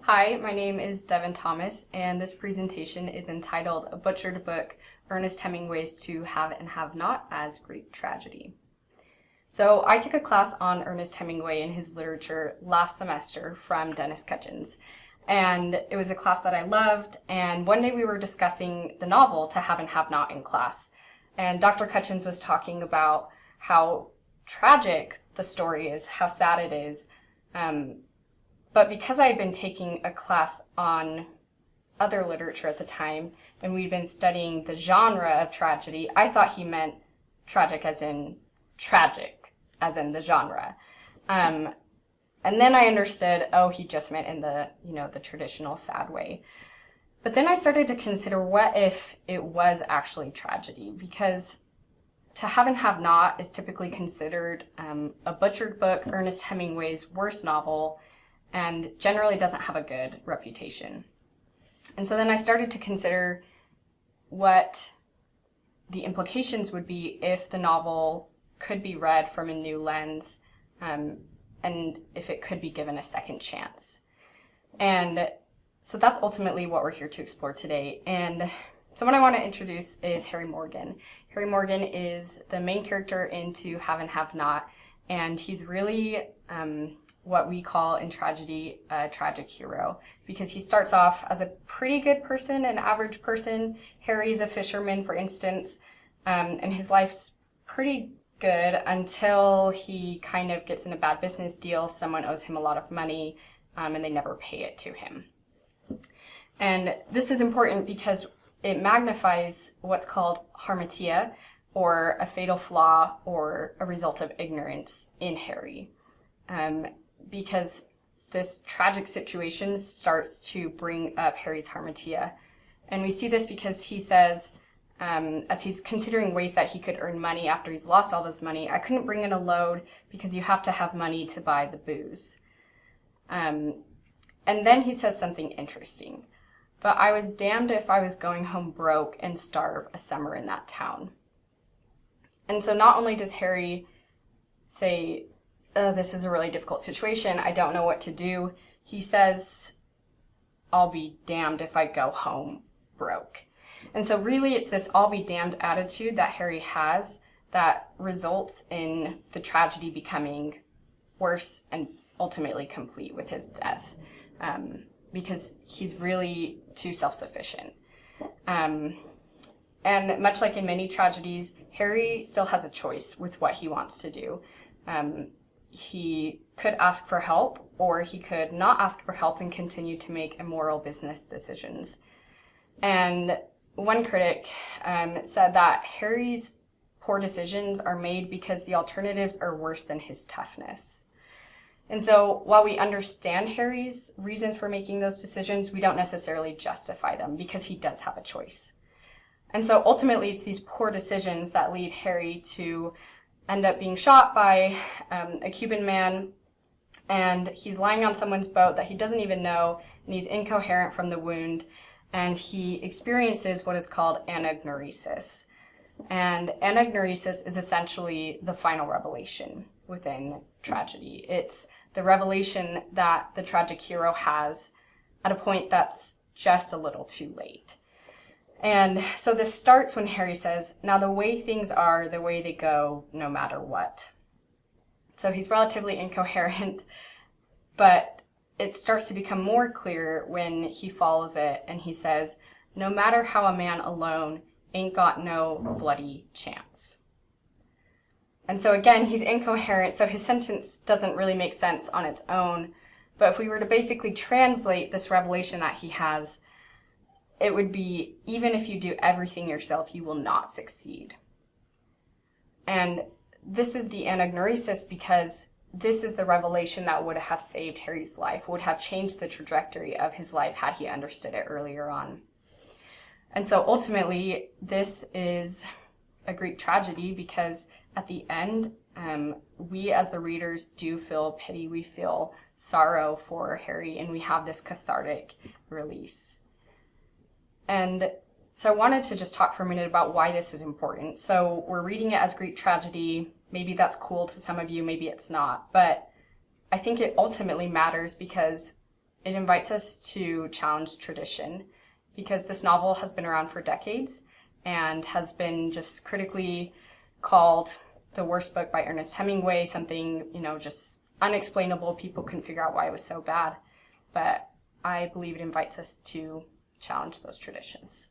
Hi, my name is Devon Thomas, and this presentation is entitled A Butchered Book, Ernest Hemingway's To Have and Have Not as Greek Tragedy. So I took a class on Ernest Hemingway and his literature last semester from Dennis Cutchins, and it was a class that I loved, and one day we were discussing the novel To Have and Have Not in class, and Dr. Cutchins was talking about how tragic the story is, how sad it is, but because I had been taking a class on other literature at the time, and we'd been studying the genre of tragedy, I thought he meant tragic as in the genre. And then I understood, oh, he just meant in the traditional sad way. But then I started to consider, what if it was actually tragedy? Because To Have and Have Not is typically considered a butchered book, Ernest Hemingway's worst novel, and generally doesn't have a good reputation. And so then I started to consider what the implications would be if the novel could be read from a new lens, and if it could be given a second chance. And so that's ultimately what we're here to explore today. And someone I want to introduce is Harry Morgan. Harry Morgan is the main character in To Have and Have Not, and he's really what we call in tragedy a tragic hero, because he starts off as a pretty good person, an average person. Harry's a fisherman, for instance, and his life's pretty good until he kind of gets in a bad business deal. Someone owes him a lot of money, and they never pay it to him. And this is important because it magnifies what's called harmatia, or a fatal flaw or a result of ignorance in Harry. Because this tragic situation starts to bring up Harry's harmatia. And we see this because he says, as he's considering ways that he could earn money after he's lost all this money, I couldn't bring in a load because you have to have money to buy the booze. And then he says something interesting. But I was damned if I was going home broke and starve a summer in that town. And so not only does Harry say, this is a really difficult situation, I don't know what to do, he says, I'll be damned if I go home broke. And so really it's this I'll be damned attitude that Harry has that results in the tragedy becoming worse and ultimately complete with his death, because he's really too self-sufficient. And much like in many tragedies, Harry still has a choice with what he wants to do. He could ask for help, or he could not ask for help and continue to make immoral business decisions. And one critic said that Harry's poor decisions are made because the alternatives are worse than his toughness. And so while we understand Harry's reasons for making those decisions, we don't necessarily justify them because he does have a choice. And so ultimately it's these poor decisions that lead Harry to end up being shot by a Cuban man, and he's lying on someone's boat that he doesn't even know, and he's incoherent from the wound, and he experiences what is called anagnorisis. And anagnorisis is essentially the final revelation within tragedy. It's the revelation that the tragic hero has at a point that's just a little too late. And so this starts when Harry says, now the way things are, the way they go, no matter what. So he's relatively incoherent, but it starts to become more clear when he follows it and he says, no matter how a man alone ain't got no bloody chance. And so again, he's incoherent, so his sentence doesn't really make sense on its own. But if we were to basically translate this revelation that he has, it would be, even if you do everything yourself, you will not succeed. And this is the anagnorisis because this is the revelation that would have saved Harry's life, would have changed the trajectory of his life had he understood it earlier on. And so ultimately, this is a Greek tragedy because at the end, we as the readers do feel pity, we feel sorrow for Harry, and we have this cathartic release. And so I wanted to just talk for a minute about why this is important. So we're reading it as Greek tragedy. Maybe that's cool to some of you, maybe it's not. But I think it ultimately matters because it invites us to challenge tradition because this novel has been around for decades and has been just critically called the worst book by Ernest Hemingway, something, just unexplainable. People couldn't figure out why it was so bad. But I believe it invites us to challenge those traditions.